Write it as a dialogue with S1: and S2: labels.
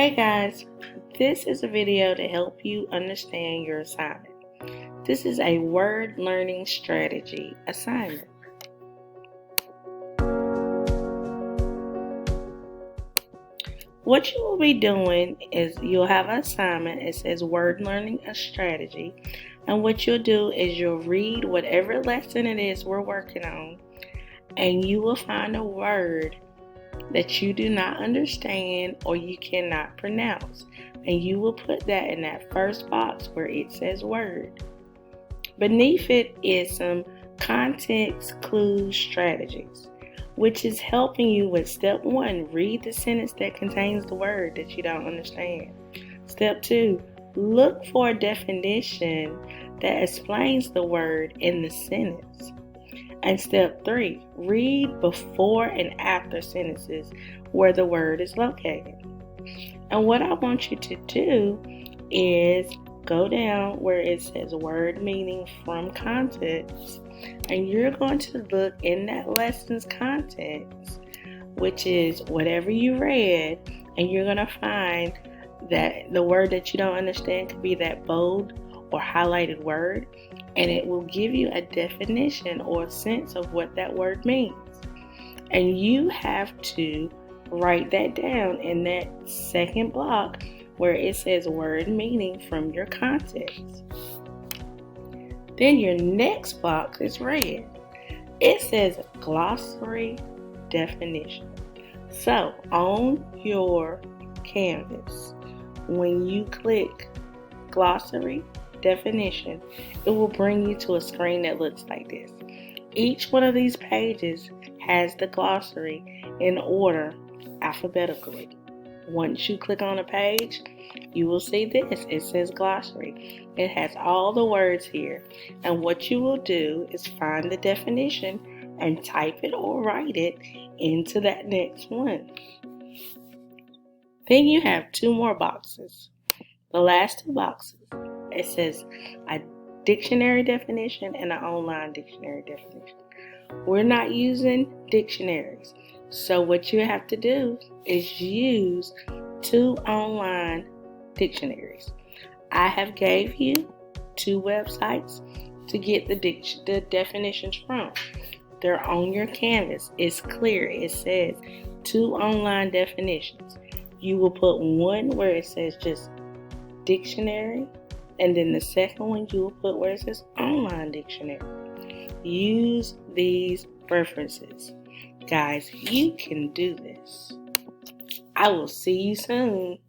S1: Hey guys, this is a video to help you understand your assignment. This is a word learning strategy assignment. What you will be doing is you'll have an assignment. It says word learning a strategy. And what you'll do is you'll read whatever lesson it is we're working on, and you will find a word that you do not understand or you cannot pronounce, and you will put that in that first box where it says word. Beneath it is some context clue strategies, which is helping you with step 1, read the sentence that contains the word that you don't understand. Step 2, look for a definition that explains the word in the sentence. And step 3, read before and after sentences where the word is located. And what I want you to do is go down where it says word meaning from context, and you're going to look in that lesson's context, which is whatever you read, and you're going to find that the word that you don't understand could be that bold or highlighted word, and it will give you a definition or a sense of what that word means. And you have to write that down in that second block where it says word meaning from your context. Then your next box is red. It says glossary definition. So on your canvas, when you click glossary definition, it will bring you to a screen that looks like this. Each one of these pages has the glossary in order alphabetically. Once you click on a page, you will see this. It says glossary. It has all the words here. And what you will do is find the definition and type it or write it into that next one. Then you have 2 more boxes. The last 2 boxes, it says a dictionary definition and an online dictionary definition. We're not using dictionaries. So what you have to do is use 2 online dictionaries. I have gave you 2 websites to get the definitions from. They're on your canvas. It's clear. It says 2 online definitions. You will put one where it says just dictionary, and then the second one you will put where it says online dictionary. Use these references. Guys, you can do this. I will see you soon.